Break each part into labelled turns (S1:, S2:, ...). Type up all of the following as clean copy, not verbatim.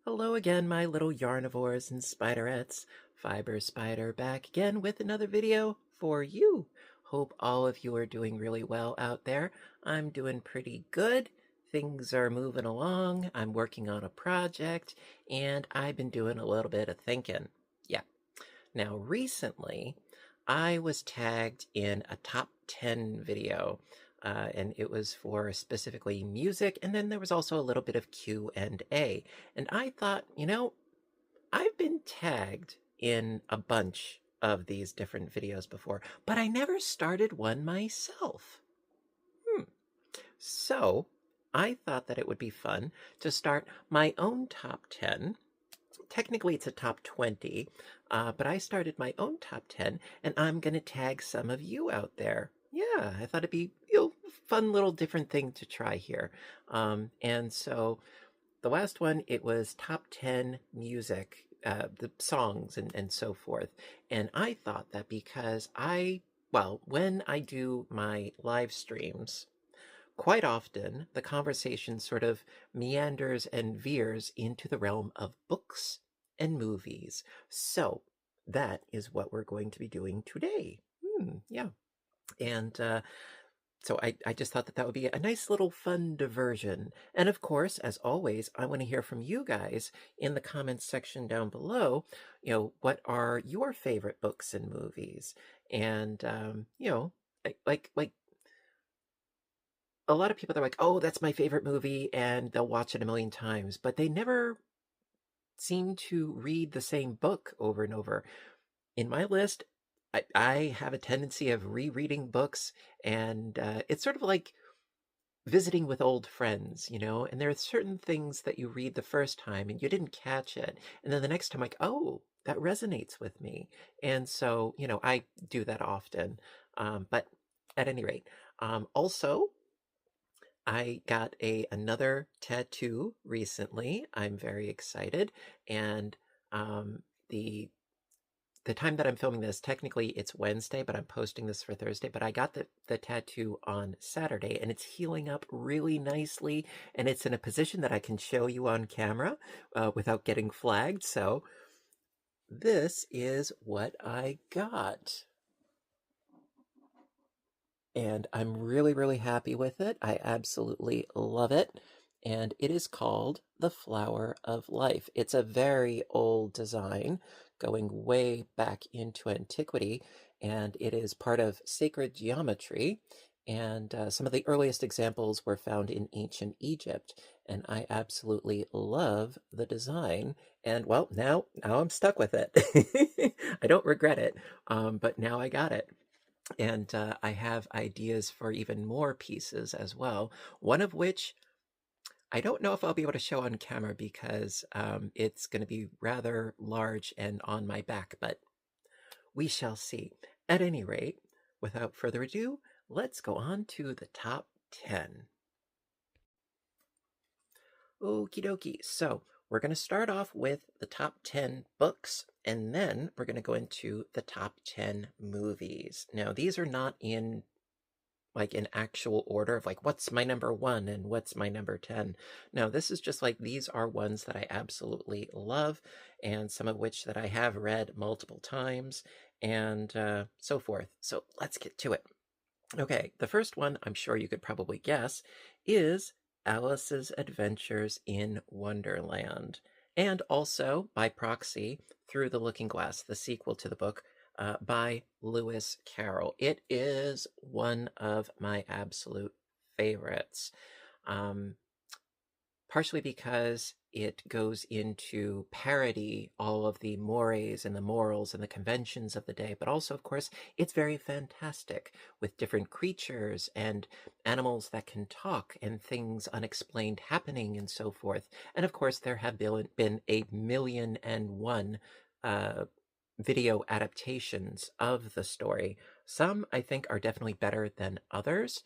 S1: Hello again, my little yarnivores and spiderettes. Fiber Spider back again with another video for you. Hope all of you are doing really well out there. I'm doing pretty good. Things are moving along. I'm working on a project, and I've been doing a little bit of thinking. Yeah. Now, recently, I was tagged in a top 10 video, and it was for specifically music, and then there was also a little bit of Q&A. And I thought, I've been tagged in a bunch of these different videos before, but I never started one myself. So I thought that it would be fun to start my own top 10. Technically, it's a top 20, but I started my own top 10, and I'm going to tag some of you out there. Yeah, I thought it'd be fun little different thing to try here. And so the last one, it was top 10 music, the songs and so forth. And I thought that because when I do my live streams, quite often the conversation sort of meanders and veers into the realm of books and movies. So that is what we're going to be doing today. Yeah. And so I just thought that would be a nice little fun diversion. And of course, as always, I want to hear from you guys in the comments section down below. What are your favorite books and movies? And, like a lot of people, they're like, oh, that's my favorite movie, and they'll watch it a million times, but they never seem to read the same book over and over. In my list, I have a tendency of rereading books, and it's sort of like visiting with old friends, and there are certain things that you read the first time and you didn't catch it. And then the next time, like, oh, that resonates with me. And so, I do that often. But at any rate, also, I got another tattoo recently. I'm very excited, and the time that I'm filming this, technically it's Wednesday, but I'm posting this for Thursday. But I got the tattoo on Saturday, and it's healing up really nicely, and it's in a position that I can show you on camera without getting flagged. So this is what I got. And I'm really, really happy with it. I absolutely love it. And it is called the Flower of Life. It's a very old design going way back into antiquity, and it is part of sacred geometry. And some of the earliest examples were found in ancient Egypt. And I absolutely love the design. And well, now I'm stuck with it. I don't regret it, but now I got it. And I have ideas for even more pieces as well, one of which I don't know if I'll be able to show on camera because it's going to be rather large and on my back, but we shall see. At any rate, without further ado, let's go on to the top 10. Okie dokie. So we're going to start off with the top 10 books, and then we're going to go into the top 10 movies. Now, these are not in actual order of like, what's my number 1 and what's my number 10. No, this is just like, these are ones that I absolutely love, and some of which that I have read multiple times, and so forth. So let's get to it. Okay, the first one, I'm sure you could probably guess, is Alice's Adventures in Wonderland, and also, by proxy, Through the Looking Glass, the sequel to the book by Lewis Carroll. It is one of my absolute favorites, partially because it goes into parody all of the mores and the morals and the conventions of the day, but also, of course, it's very fantastic with different creatures and animals that can talk and things unexplained happening and so forth. And of course, there have been a million and one video adaptations of the story. Some, I think, are definitely better than others.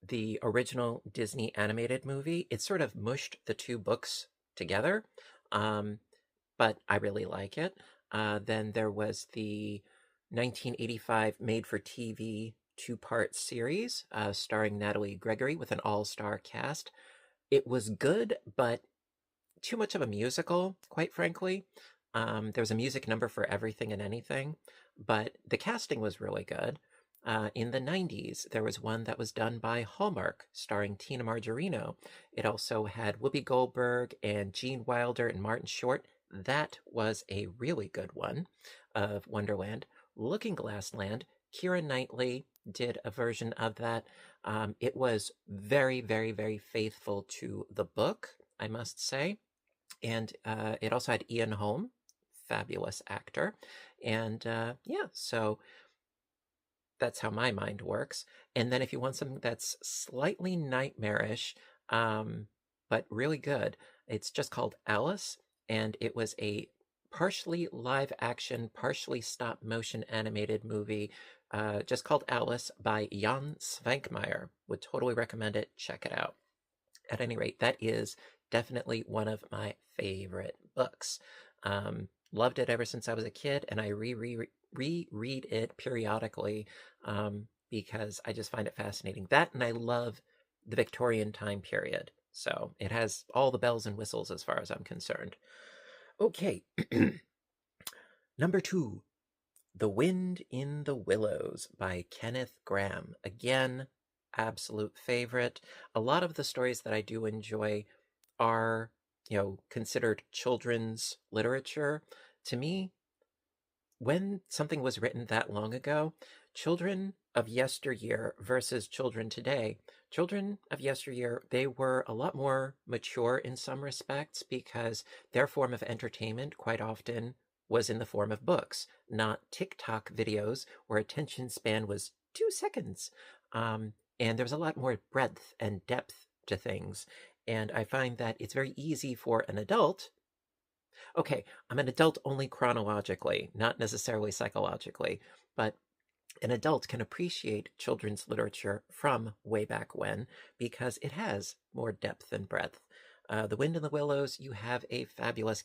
S1: The original Disney animated movie, it sort of mushed the two books together, but I really like it. Then there was the 1985 made-for-TV two-part series starring Natalie Gregory with an all-star cast. It was good, but too much of a musical, quite frankly. There was a music number for everything and anything, but the casting was really good. In the 90s, there was one that was done by Hallmark, starring Tina Margarino. It also had Whoopi Goldberg and Gene Wilder and Martin Short. That was a really good one of Wonderland. Looking Glass Land, Keira Knightley did a version of that. It was very, very, very faithful to the book, I must say. And it also had Ian Holm, fabulous actor. And yeah, so that's how my mind works. And then if you want something that's slightly nightmarish, but really good, it's just called Alice. And it was a partially live action, partially stop motion animated movie, just called Alice by Jan Svankmajer. Would totally recommend it. Check it out. At any rate, that is definitely one of my favorite books. Loved it ever since I was a kid, and I reread it periodically because I just find it fascinating. That, and I love the Victorian time period. So it has all the bells and whistles as far as I'm concerned. Okay. Number 2, The Wind in the Willows by Kenneth Grahame. Again, absolute favorite. A lot of the stories that I do enjoy are, considered children's literature. To me, when something was written that long ago, children of yesteryear versus children today, children of yesteryear, they were a lot more mature in some respects because their form of entertainment quite often was in the form of books, not TikTok videos where attention span was 2 seconds. And there was a lot more breadth and depth to things. And I find that it's very easy for an adult. Okay, I'm an adult only chronologically, not necessarily psychologically, but an adult can appreciate children's literature from way back when because it has more depth and breadth. The Wind in the Willows, you have a fabulous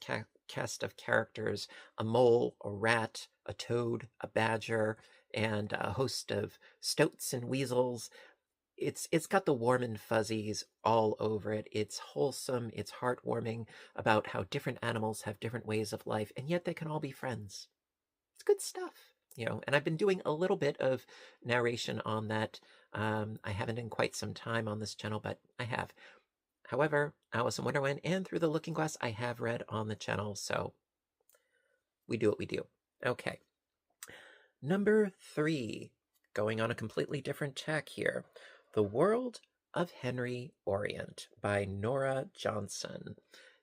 S1: cast of characters: a mole, a rat, a toad, a badger, and a host of stoats and weasels. It's got the warm and fuzzies all over it. It's wholesome, it's heartwarming about how different animals have different ways of life, and yet they can all be friends. It's good stuff, and I've been doing a little bit of narration on that. I haven't in quite some time on this channel, but I have. However, Alice in Wonderland and Through the Looking Glass I have read on the channel, so we do what we do. Okay. Number 3, going on a completely different tack here. The World of Henry Orient by Nora Johnson.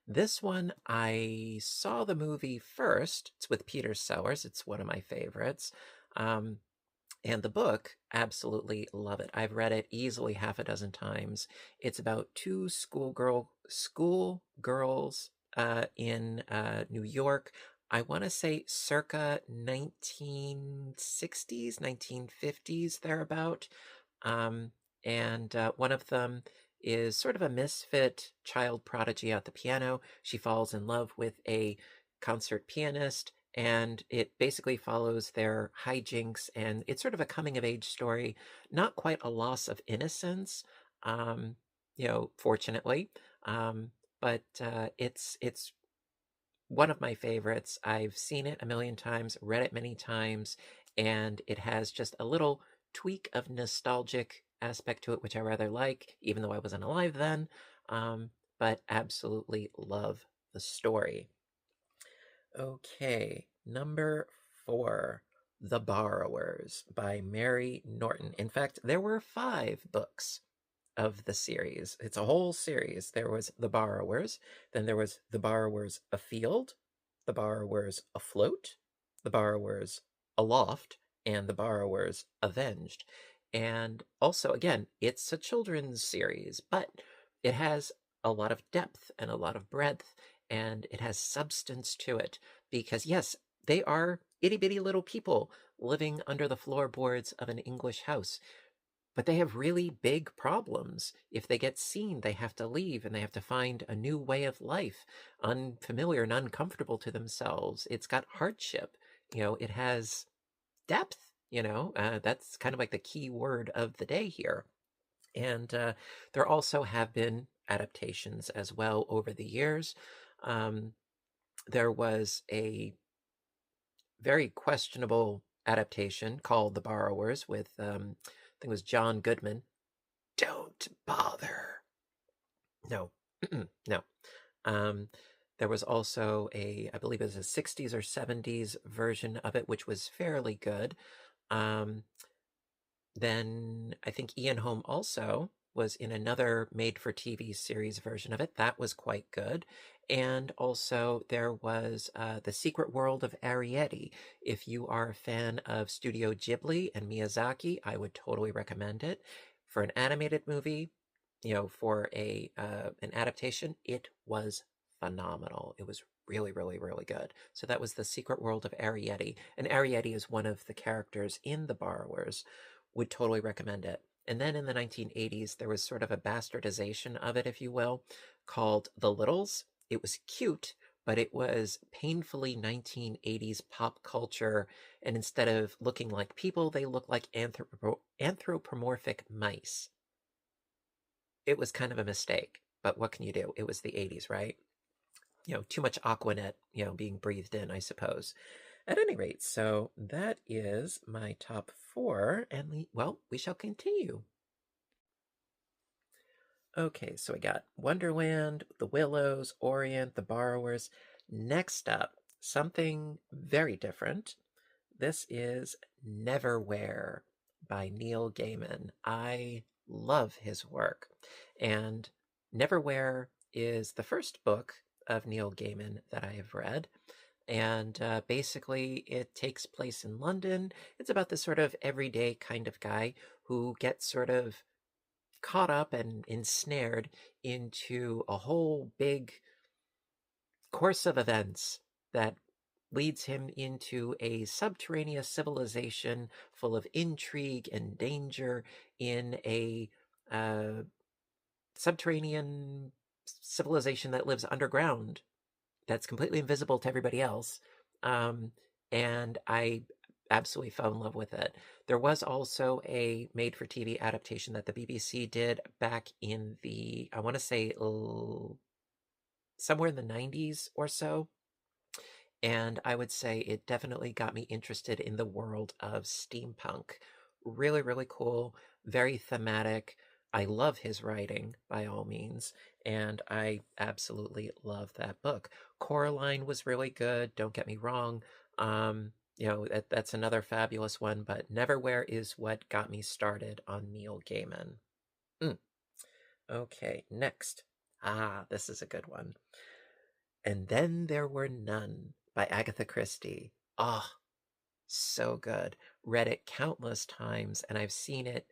S1: This one, I saw the movie first. It's with Peter Sellers. It's one of my favorites. And the book, absolutely love it. I've read it easily half a dozen times. It's about 2 schoolgirls in New York. I want to say circa 1960s, 1950s, thereabout. And one of them is sort of a misfit child prodigy at the piano. She falls in love with a concert pianist, and it basically follows their hijinks, and it's sort of a coming-of-age story, not quite a loss of innocence, fortunately, but it's one of my favorites. I've seen it a million times, read it many times, and it has just a little tweak of nostalgic aspect to it, which I rather like, even though I wasn't alive then, but absolutely love the story. Okay, number 4, The Borrowers by Mary Norton. In fact, there were 5 books of the series. It's a whole series. There was The Borrowers, then there was The Borrowers Afield, The Borrowers Afloat, The Borrowers Aloft, and The Borrowers Avenged. And also, again, it's a children's series, but it has a lot of depth and a lot of breadth, and it has substance to it. Because, yes, they are itty-bitty little people living under the floorboards of an English house, but they have really big problems. If they get seen, they have to leave, and they have to find a new way of life, unfamiliar and uncomfortable to themselves. It's got hardship. It has depth. That's kind of like the key word of the day here. And there also have been adaptations as well over the years. There was a very questionable adaptation called The Borrowers with, I think it was John Goodman. Don't bother. No, no. There was also I believe it was a 60s or 70s version of it, which was fairly good. Then I think Ian Holm also was in another made-for-TV series version of it. That was quite good. And also there was The Secret World of Arrietty. If you are a fan of Studio Ghibli and Miyazaki, I would totally recommend it. For an animated movie, for an adaptation, it was phenomenal. It was really, really, really good. So that was The Secret World of Arrietty. And Arrietty is one of the characters in The Borrowers. Would totally recommend it. And then in the 1980s, there was sort of a bastardization of it, if you will, called The Littles. It was cute, but it was painfully 1980s pop culture. And instead of looking like people, they looked like anthropomorphic mice. It was kind of a mistake, but what can you do? It was the 80s, right? Too much Aquanet, being breathed in, I suppose. At any rate, so that is my top 4, and we shall continue. Okay, so we got Wonderland, The Willows, Orient, The Borrowers. Next up, something very different. This is Neverwhere by Neil Gaiman. I love his work, and Neverwhere is the first book of Neil Gaiman that I have read. And basically, it takes place in London. It's about this sort of everyday kind of guy who gets sort of caught up and ensnared into a whole big course of events that leads him into a subterraneous civilization full of intrigue and danger in a subterranean civilization that lives underground that's completely invisible to everybody else. And I absolutely fell in love with it. There was also a made-for-TV adaptation that the BBC did back in I want to say, somewhere in the 90s or so. And I would say it definitely got me interested in the world of steampunk. Really, really cool, very thematic. I love his writing, by all means, and I absolutely love that book. Coraline was really good, don't get me wrong. That's another fabulous one, but Neverwhere is what got me started on Neil Gaiman. Okay, next. This is a good one. And Then There Were None by Agatha Christie. So good. Read it countless times, and I've seen it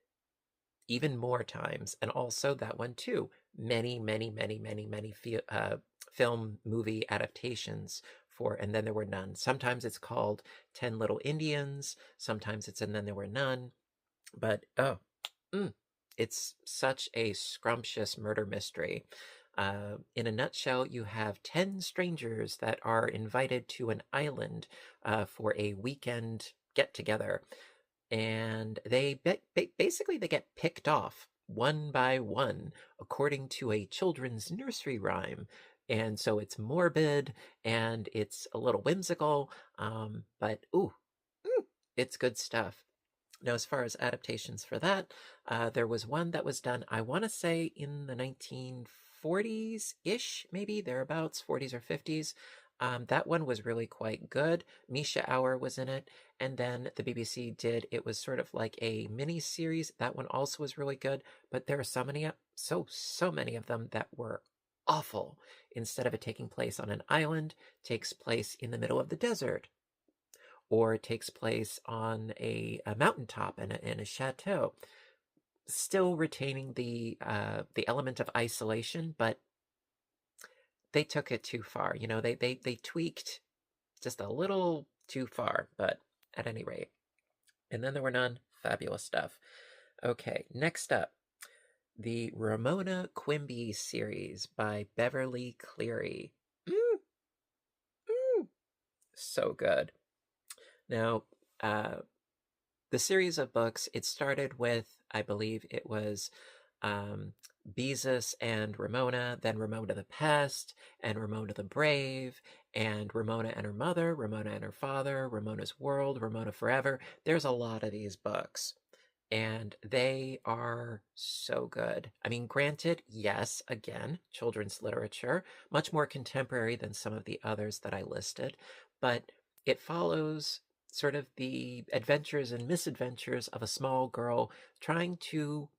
S1: even more times, and also that one too. Many, many, many, many, many film movie adaptations for And Then There Were None. Sometimes it's called 10 Little Indians, sometimes it's And Then There Were None, but it's such a scrumptious murder mystery. In a nutshell, you have 10 strangers that are invited to an island for a weekend get-together, and they basically they get picked off one by one according to a children's nursery rhyme. And so it's morbid and it's a little whimsical, but it's good stuff. Now, as far as adaptations for that, there was one that was done, I want to say, in the 1940s-ish, maybe, thereabouts, 40s or 50s. That one was really quite good. Misha Auer was in it, and then the BBC did, it was sort of like a mini-series. That one also was really good, but there are so many of them that were awful. Instead of it taking place on an island, it takes place in the middle of the desert, or it takes place on a mountaintop in a chateau, still retaining the element of isolation, but they took it too far. They tweaked just a little too far, but at any rate. And Then There Were None, fabulous stuff. Okay, next up, the Ramona Quimby series by Beverly Cleary. So good. Now, the series of books, it started with, I believe it was Beezus and Ramona, then Ramona the Pest, and Ramona the Brave, and Ramona and her mother, Ramona and her father, Ramona's World, Ramona Forever. There's a lot of these books, and they are so good. I mean, granted, yes, again, children's literature, much more contemporary than some of the others that I listed, but it follows sort of the adventures and misadventures of a small girl trying to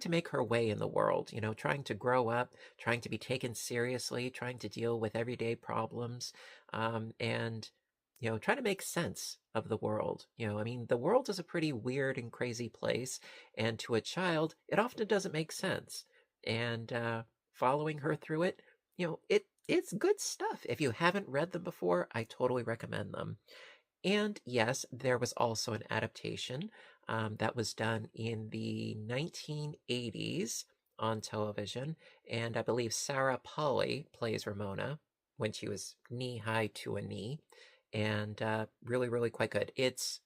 S1: make her way in the world, trying to grow up, trying to be taken seriously, trying to deal with everyday problems, and try to make sense of the world. I mean, the world is a pretty weird and crazy place, and to a child, it often doesn't make sense. And following her through it, it's good stuff. If you haven't read them before, I totally recommend them. And yes, there was also an adaptation that was done in the 1980s on television. And I believe Sarah Polley plays Ramona when she was knee high to a knee. And really, really quite good. It's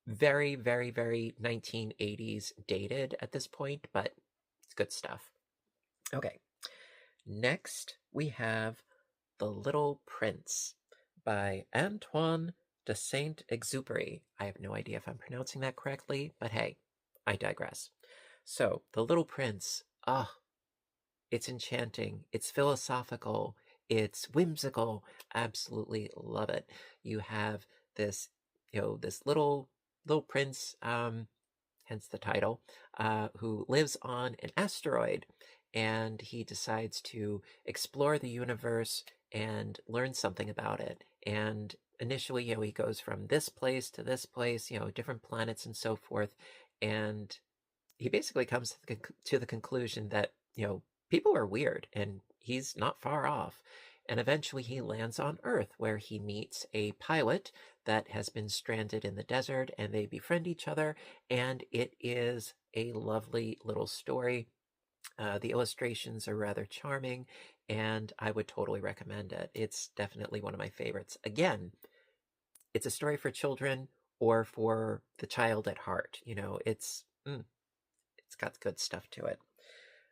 S1: very, very, very 1980s dated at this point, but it's good stuff. Okay, next we have The Little Prince by Antoine de Saint-Exupéry. I have no idea if I'm pronouncing that correctly, but hey, I digress. So, The Little Prince, it's enchanting, it's philosophical, it's whimsical, absolutely love it. You have this, this little prince, hence the title, who lives on an asteroid, and he decides to explore the universe and learn something about it. And initially, he goes from this place to this place, different planets and so forth. And he basically comes to the conclusion that, people are weird and he's not far off. And eventually he lands on Earth, where he meets a pilot that has been stranded in the desert, and they befriend each other. And it is a lovely little story. The illustrations are rather charming, and I would totally recommend it. It's definitely one of my favorites. Again, it's a story for children or for the child at heart. It's got good stuff to it.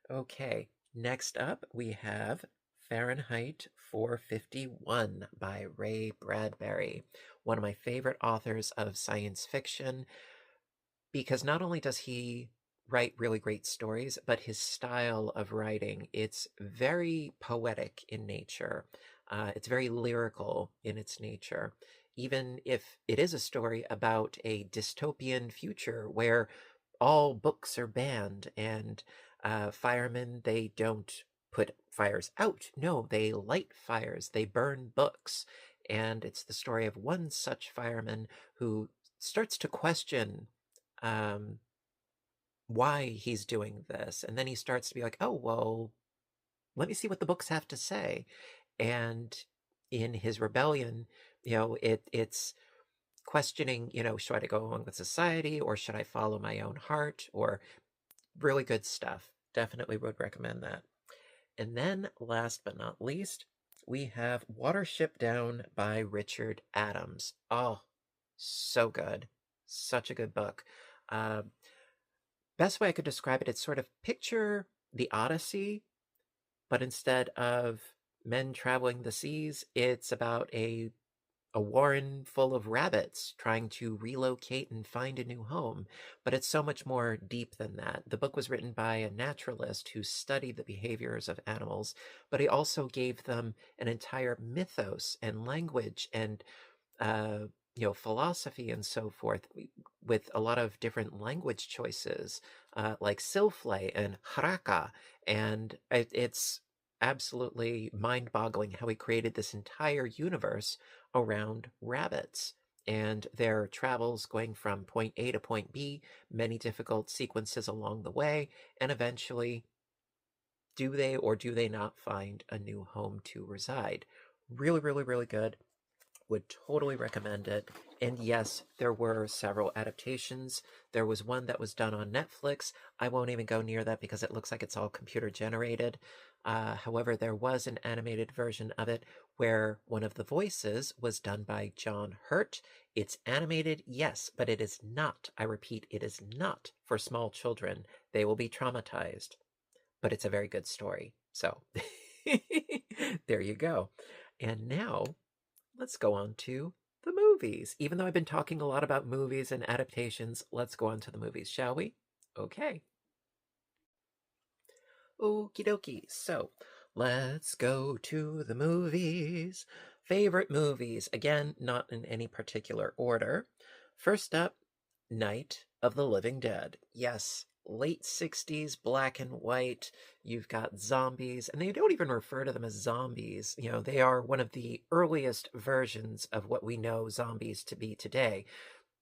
S1: Okay, next up we have Fahrenheit 451 by Ray Bradbury, one of my favorite authors of science fiction, because not only does he write really great stories, but his style of writing, it's very poetic in nature. It's very lyrical in its nature. Even if it is a story about a dystopian future where all books are banned and firemen, they don't put fires out. No, they light fires. They burn books. And it's the story of one such fireman who starts to question why he's doing this. And then he starts to be like, oh, well, let me see what the books have to say. And in his rebellion, it's questioning, should I go along with society, or should I follow my own heart? Or really good stuff. Definitely would recommend that. And then last but not least, we have Watership Down by Richard Adams. Oh, so good. Such a good book. Best way I could describe it, it's sort of picture the Odyssey, but instead of men traveling the seas, it's about a warren full of rabbits trying to relocate and find a new home. But it's so much more deep than that. The book was written by a naturalist who studied the behaviors of animals, but he also gave them an entire mythos and language and philosophy and so forth, with a lot of different language choices, like Silflay and Haraka. And it's absolutely mind-boggling how he created this entire universe around rabbits and their travels going from point A to point B, many difficult sequences along the way, and eventually, do they or do they not find a new home to reside? Really, really, really good. Would totally recommend it. And yes, there were several adaptations. There was one that was done on Netflix. I won't even go near that because it looks like it's all computer generated. However, there was an animated version of it where one of the voices was done by John Hurt. It's animated, yes, but it is not, I repeat, it is not for small children. They will be traumatized. but it's a very good story. So there you go. And now let's go on to the movies. Even though I've been talking a lot about movies and adaptations, let's go on to the movies, shall we? Okay. Okie dokie. So let's go to the movies. Favorite movies. Again, not in any particular order. First up, Night of the Living Dead. Yes, late 60s, black and white. You've got zombies, and they don't even refer to them as zombies. You know, they are one of the earliest versions of what we know zombies to be today.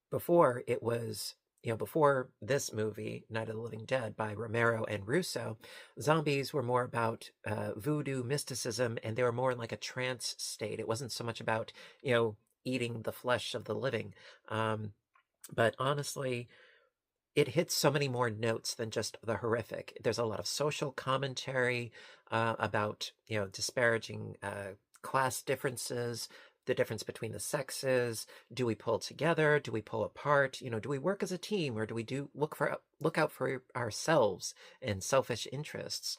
S1: Before it was, before this movie, Night of the Living Dead by Romero and Russo, zombies were more about voodoo mysticism, and they were more in like a trance state. It wasn't so much about, eating the flesh of the living. But honestly, it hits so many more notes than just the horrific. There's a lot of social commentary about, disparaging class differences, the difference between the sexes. Do we pull together? Do we pull apart? Do we work as a team, or do we look out for ourselves and selfish interests?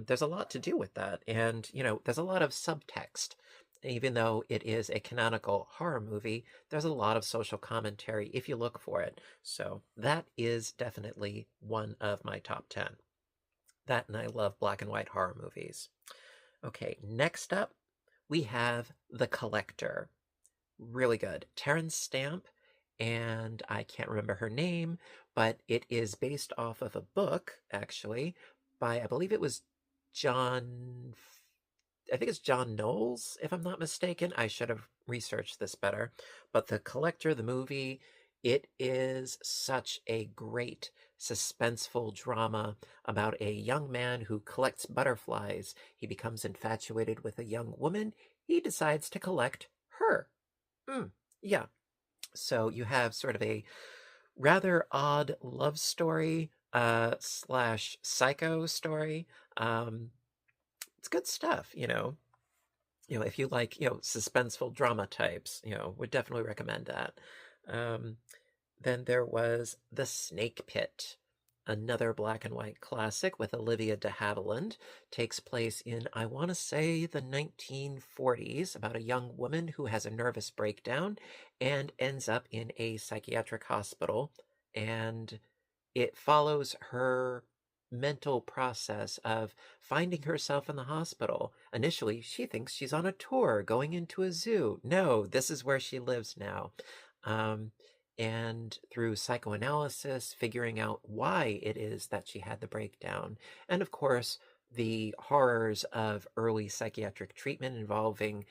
S1: There's a lot to do with that, and there's a lot of subtext. Even though it is a canonical horror movie, there's a lot of social commentary if you look for it. So that is definitely one of my top 10. That, and I love black and white horror movies. Okay, next up, we have The Collector. Really good. Terrence Stamp, and I can't remember her name, but it is based off of a book, actually, by, I believe it was I think it's John Knowles, if I'm not mistaken. I should have researched this better. But The Collector, the movie, it is such a great suspenseful drama about a young man who collects butterflies. He becomes infatuated with a young woman. He decides to collect her. Yeah. So you have sort of a rather odd love story slash psycho story. It's good stuff, if you like, suspenseful drama types, would definitely recommend that. Then there was The Snake Pit, another black and white classic with Olivia de Havilland. Takes place in, I want to say, the 1940s, about a young woman who has a nervous breakdown and ends up in a psychiatric hospital. And it follows her mental process of finding herself in the hospital. Initially, she thinks she's on a tour going into a zoo. No, this is where she lives now. And through psychoanalysis, figuring out why it is that she had the breakdown. And of course, the horrors of early psychiatric treatment involving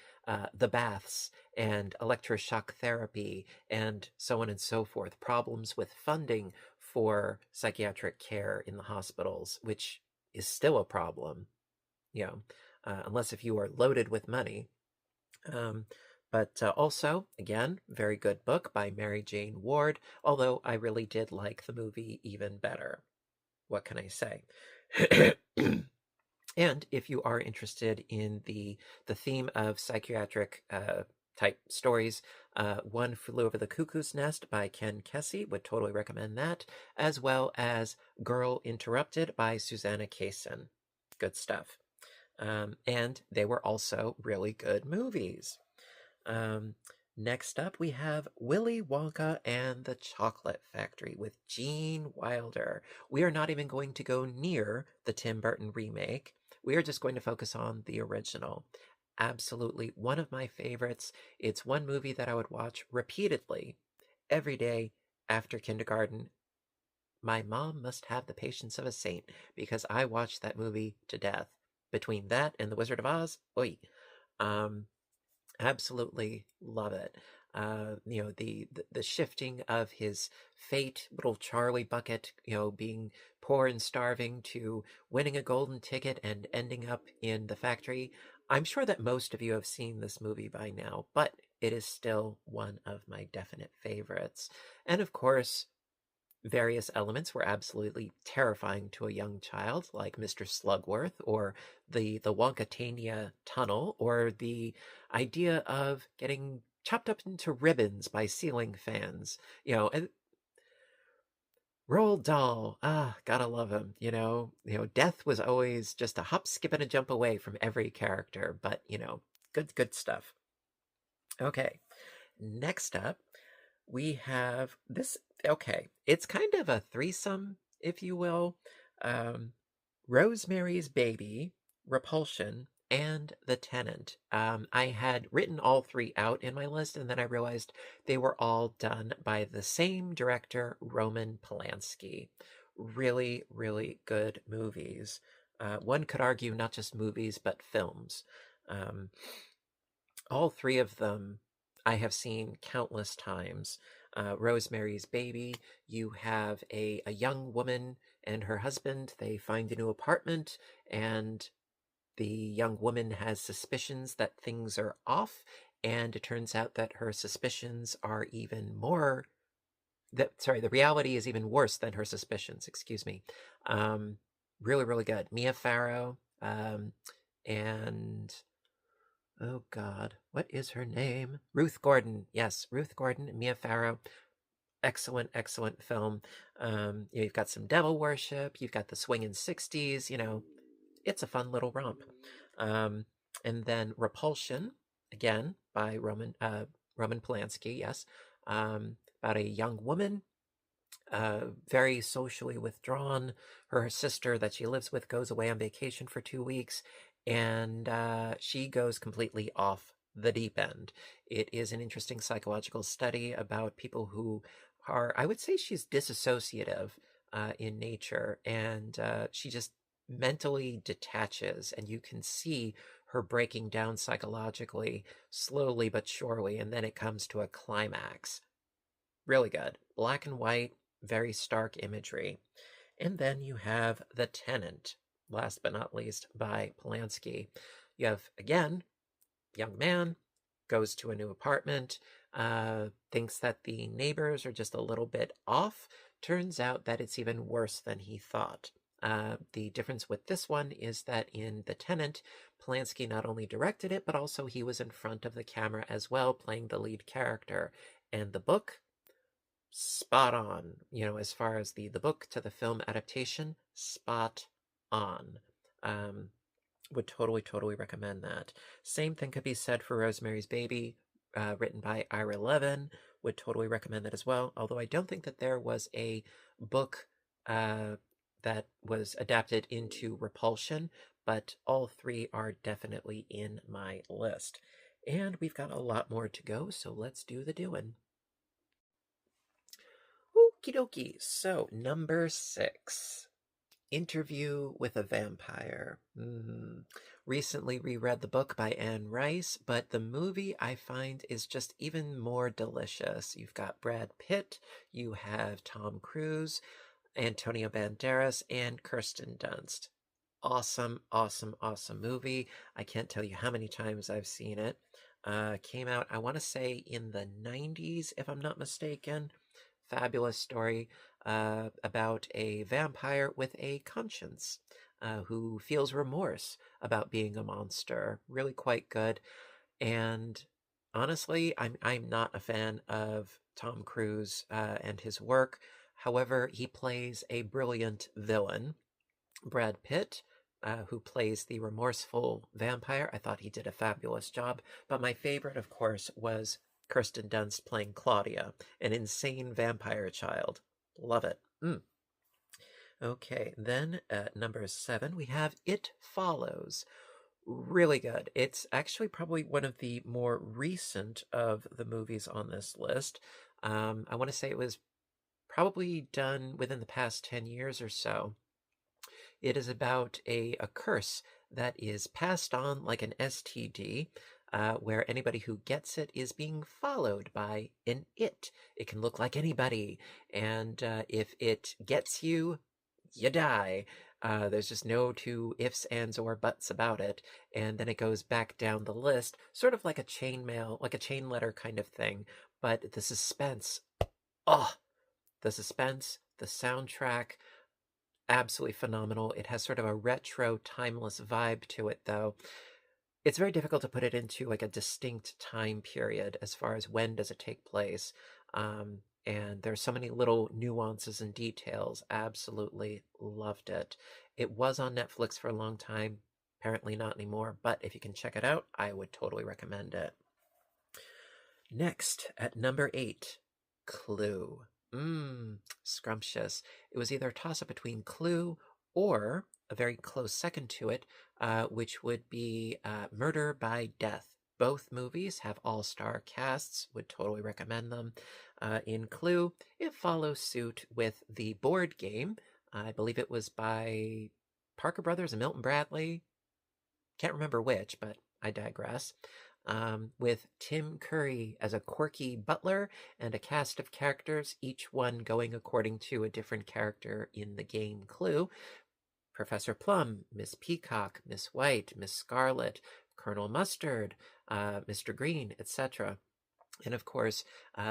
S1: the baths and electroshock therapy and so on and so forth. Problems with funding for psychiatric care in the hospitals, which is still a problem, unless if you are loaded with money. But also, again, very good book by Mary Jane Ward, although I really did like the movie even better. What can I say? And if you are interested in the theme of psychiatric type stories, One Flew Over the Cuckoo's Nest by Ken Kesey, would totally recommend that, as well as Girl Interrupted by Susanna Kaysen. Good stuff. And they were also really good movies. Next up, we have Willy Wonka and the Chocolate Factory with Gene Wilder. We are not even going to go near the Tim Burton remake. We are just going to focus on the original. Absolutely one of my favorites. It's one movie that I would watch repeatedly every day after kindergarten. My mom must have the patience of a saint, because I watched that movie to death. Between that and The Wizard of Oz, oi. Absolutely love it. The shifting of his fate, little Charlie Bucket, being poor and starving to winning a golden ticket and ending up in the factory. I'm sure that most of you have seen this movie by now, but it is still one of my definite favorites. And of course, various elements were absolutely terrifying to a young child, like Mr. Slugworth, or the Wonkatania tunnel, or the idea of getting chopped up into ribbons by ceiling fans. And Roald Dahl, gotta love him. Death was always just a hop, skip, and a jump away from every character, but good stuff. Okay, next up, we have this. Okay, it's kind of a threesome, if you will. Um, Rosemary's Baby, Repulsion, and The Tenant. I had written all three out in my list, and then I realized they were all done by the same director, Roman Polanski. Really, really good movies. One could argue not just movies, but films. Um, all three of them I have seen countless times. Rosemary's Baby, you have a young woman and her husband. They find a new apartment, and the young woman has suspicions that things are off, and it turns out that her suspicions are even more. The reality is even worse than her suspicions. Excuse me. Really, really good. Mia Farrow, and oh God, what is her name? Ruth Gordon. Yes, Ruth Gordon and Mia Farrow. Excellent, excellent film. You've got some devil worship. You've got the swinging 60s. It's a fun little romp. Um, and then Repulsion, again by Roman Polanski. Yes, about a young woman, very socially withdrawn. Her sister that she lives with goes away on vacation for 2 weeks, and she goes completely off the deep end. It is an interesting psychological study about people who are, I would say she's disassociative in nature, and she just mentally detaches, and you can see her breaking down psychologically slowly but surely, and then it comes to a climax. Really good. Black and white, very stark imagery. And then you have The Tenant, last but not least, by Polanski. You have, again, young man goes to a new apartment, thinks that the neighbors are just a little bit off. Turns out that it's even worse than he thought. The difference with this one is that in The Tenant, Polanski not only directed it, but also he was in front of the camera as well, playing the lead character. And the book, spot on. As far as the book to the film adaptation, spot on. Would totally recommend that. Same thing could be said for Rosemary's Baby, written by Ira Levin. Would totally recommend that as well. Although I don't think that there was a book that was adapted into Repulsion, but all three are definitely in my list. And we've got a lot more to go, so let's do the doing. Okie dokie. So, number 6. Interview with a Vampire. Recently reread the book by Anne Rice, but the movie I find is just even more delicious. You've got Brad Pitt, you have Tom Cruise, Antonio Banderas, and Kirsten Dunst. Awesome, awesome, awesome movie. I can't tell you how many times I've seen it. Came out, I want to say, in the 90s, if I'm not mistaken. Fabulous story about a vampire with a conscience who feels remorse about being a monster. Really quite good. And honestly, I'm not a fan of Tom Cruise and his work. However, he plays a brilliant villain. Brad Pitt, who plays the remorseful vampire, I thought he did a fabulous job. But my favorite, of course, was Kirsten Dunst playing Claudia, an insane vampire child. Love it. Okay, then at number 7, we have It Follows. Really good. It's actually probably one of the more recent of the movies on this list. I want to say it was probably done within the past 10 years or so. It is about a curse that is passed on like an STD, where anybody who gets it is being followed by an it. It can look like anybody, and if it gets you, you die. There's just no two ifs, ands, or buts about it. And then it goes back down the list, sort of like a chainmail, like a chain letter kind of thing. But the suspense, the suspense, the soundtrack, absolutely phenomenal. It has sort of a retro, timeless vibe to it, though. It's very difficult to put it into like a distinct time period as far as when does it take place. and there's so many little nuances and details. Absolutely loved it. It was on Netflix for a long time, apparently not anymore, but if you can check it out, I would totally recommend it. Next, at number 8, Clue. Scrumptious. It was either a toss-up between Clue or a very close second to it, which would be Murder by Death. Both movies have all-star casts, would totally recommend them. In Clue, it follows suit with the board game. I believe it was by Parker Brothers and Milton Bradley. Can't remember which, but I digress. With Tim Curry as a quirky butler and a cast of characters, each one going according to a different character in the game Clue. Professor Plum, Miss Peacock, Miss White, Miss Scarlet, Colonel Mustard, Mr. Green, etc. And of course,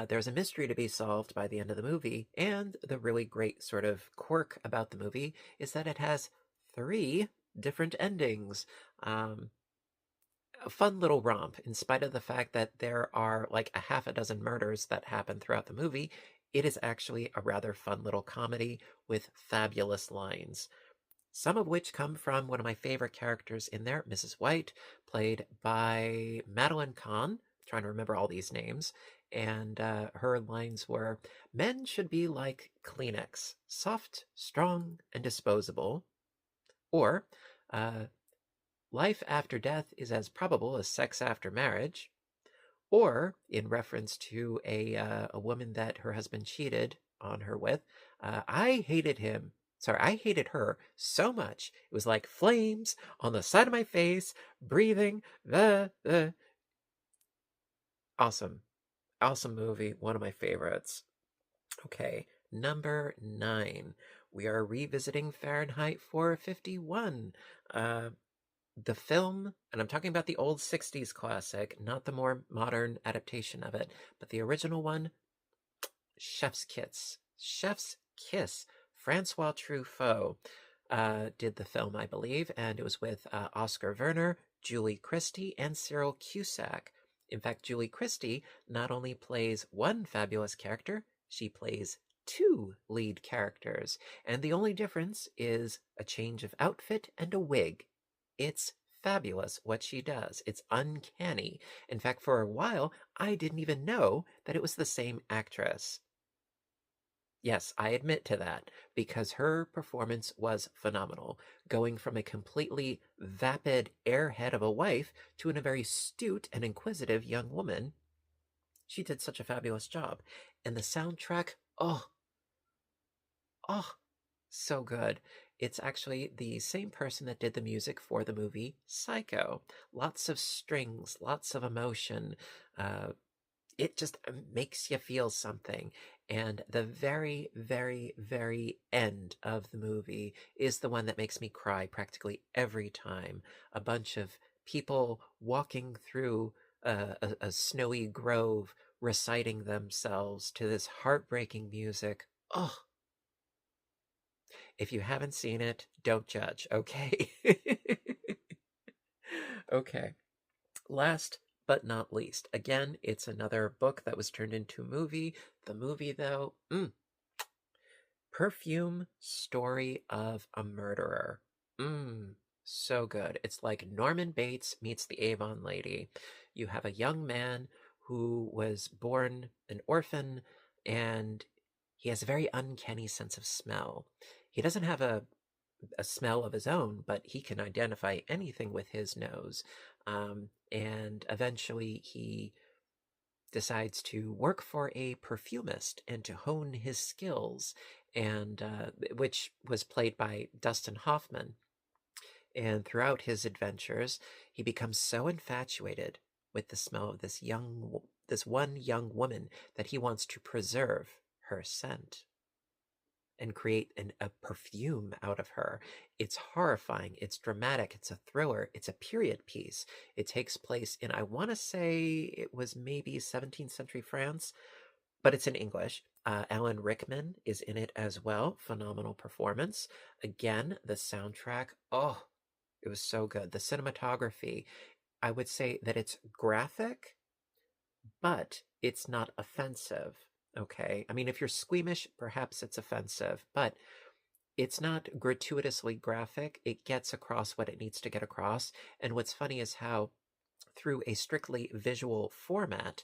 S1: there's a mystery to be solved by the end of the movie, and the really great sort of quirk about the movie is that it has 3 different endings. A fun little romp, in spite of the fact that there are like a half a dozen murders that happen throughout the movie. It is actually a rather fun little comedy with fabulous lines, some of which come from one of my favorite characters in there, Mrs. White, played by Madeline Kahn. Trying to remember all these names. And her lines were, "Men should be like Kleenex, soft, strong, and disposable." Or, "Life after death is as probable as sex after marriage." Or, in reference to a woman that her husband cheated on her with, I hated her so much. It was like flames on the side of my face, breathing. Awesome. Awesome movie. One of my favorites. Okay, number 9. We are revisiting Fahrenheit 451. The film, and I'm talking about the old 60s classic, not the more modern adaptation of it, but the original one, Chef's Kiss. Chef's Kiss. Francois Truffaut did the film, I believe, and it was with Oscar Werner, Julie Christie, and Cyril Cusack. In fact, Julie Christie not only plays one fabulous character, she plays 2 lead characters, and the only difference is a change of outfit and a wig. It's fabulous what she does. It's uncanny. In fact, for a while, I didn't even know that it was the same actress. Yes, I admit to that, because her performance was phenomenal, going from a completely vapid airhead of a wife to a very astute and inquisitive young woman. She did such a fabulous job. And the soundtrack, oh, so good. It's actually the same person that did the music for the movie Psycho. Lots of strings, lots of emotion. It just makes you feel something. And the very, very, very end of the movie is the one that makes me cry practically every time. A bunch of people walking through a snowy grove, reciting themselves to this heartbreaking music. Oh, if you haven't seen it, don't judge, okay? Okay. Last but not least, again, it's another book that was turned into a movie. The movie, though, Perfume, Story of a Murderer. So good. It's like Norman Bates meets the Avon Lady. You have a young man who was born an orphan, and he has a very uncanny sense of smell. He doesn't have a smell of his own, but he can identify anything with his nose. And eventually he decides to work for a perfumist and to hone his skills, and which was played by Dustin Hoffman. And throughout his adventures, he becomes so infatuated with the smell of this one young woman that he wants to preserve her scent and create a perfume out of her. It's horrifying, it's dramatic, it's a thriller, it's a period piece. It takes place in, I want to say it was maybe 17th century France, but it's in English. Alan Rickman is in it as well. Phenomenal performance. Again, the soundtrack, oh, it was so good. The cinematography, I would say that it's graphic, but it's not offensive. okay? I mean, if you're squeamish, perhaps it's offensive, but it's not gratuitously graphic. It gets across what it needs to get across. And what's funny is how, through a strictly visual format,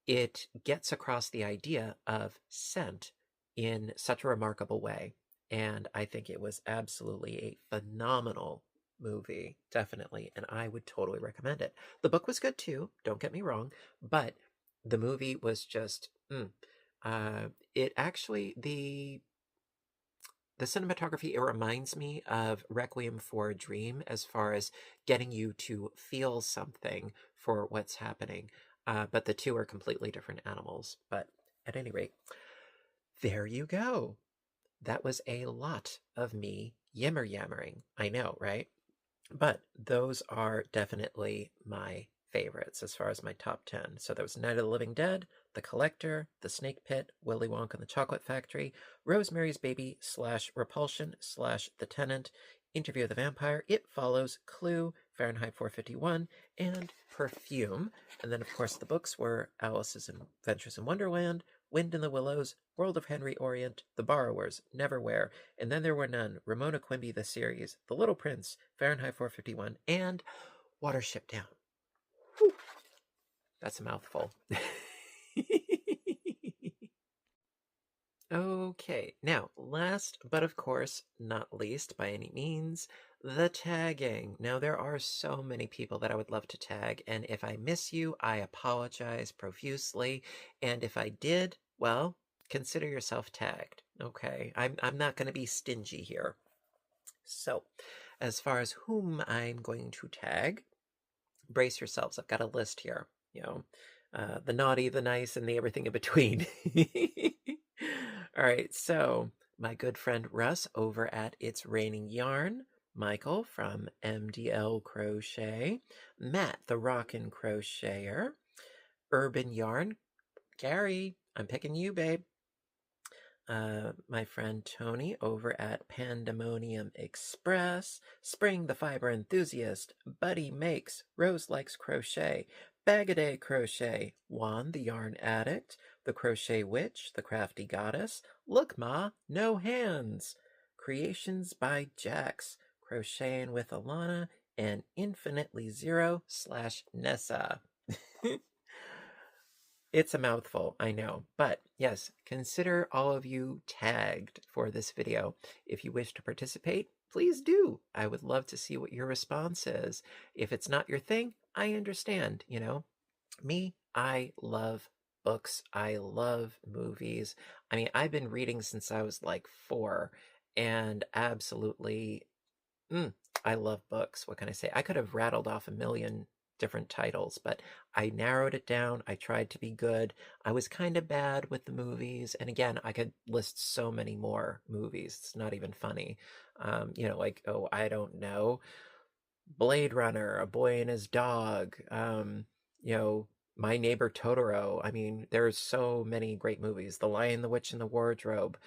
S1: it gets across the idea of scent in such a remarkable way. And I think it was absolutely a phenomenal movie, definitely. And I would totally recommend it. The book was good too, don't get me wrong, but the movie was just, it actually, the cinematography, it reminds me of Requiem for a Dream as far as getting you to feel something for what's happening. But the two are completely different animals. But at any rate, there you go. That was a lot of me yammering. I know, right? But those are definitely my favorites as far as my top 10. So there was Night of the Living Dead, The Collector, The Snake Pit, Willy Wonka and the Chocolate Factory, Rosemary's Baby / Repulsion / The Tenant, Interview with the Vampire, It Follows, Clue, Fahrenheit 451, and Perfume. And then, of course, the books were Alice's Adventures in Wonderland, Wind in the Willows, World of Henry Orient, The Borrowers, Neverwhere, and Then There Were None, Ramona Quimby the series, The Little Prince, Fahrenheit 451, and Watership Down. Whew. That's a mouthful. Okay, now, last but of course not least by any means, the tagging. Now, there are so many people that I would love to tag, and if I miss you, I apologize profusely, and if I did, well, consider yourself tagged, okay? I'm not going to be stingy here. So, as far as whom I'm going to tag, brace yourselves. I've got a list here, the naughty, the nice, and the everything in between. All right, so my good friend Russ over at It's Raining Yarn, Michael from MDL Crochet, Matt the Rockin' Crocheter, Urban Yarn, Gary, I'm picking you, babe. My friend Tony over at Pandemonium Express, Spring the Fiber Enthusiast, Buddy Makes, Rose Likes Crochet, Bag-A-Day Crochet, Juan the Yarn Addict, The Crochet Witch, The Crafty Goddess, Look Ma, No Hands, Creations by Jax, Crocheting with Alana, and Infinitely Zero / Nessa. It's a mouthful, I know, but yes, consider all of you tagged for this video. If you wish to participate, please do. I would love to see what your response is. If it's not your thing, I understand, Me, I love books. I love movies. I mean, I've been reading since I was like 4, and absolutely, I love books. What can I say? I could have rattled off a million different titles, but I narrowed it down. I tried to be good. I was kind of bad with the movies, and again, I could list so many more movies. It's not even funny. I don't know, Blade Runner, A Boy and His Dog, My Neighbor Totoro. I mean, there's so many great movies. The Lion, the Witch, and the Wardrobe.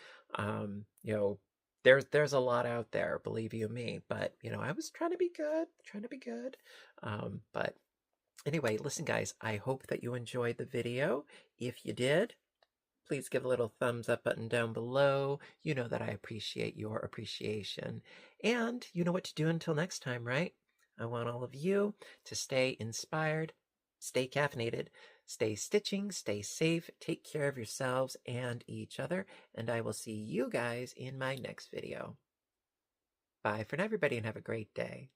S1: There's a lot out there, believe you me. But I was trying to be good. But anyway, listen, guys. I hope that you enjoyed the video. If you did, please give a little thumbs up button down below. You know that I appreciate your appreciation, and you know what to do until next time, right? I want all of you to stay inspired, stay caffeinated, stay stitching, stay safe, take care of yourselves and each other, and I will see you guys in my next video. Bye for now, everybody, and have a great day.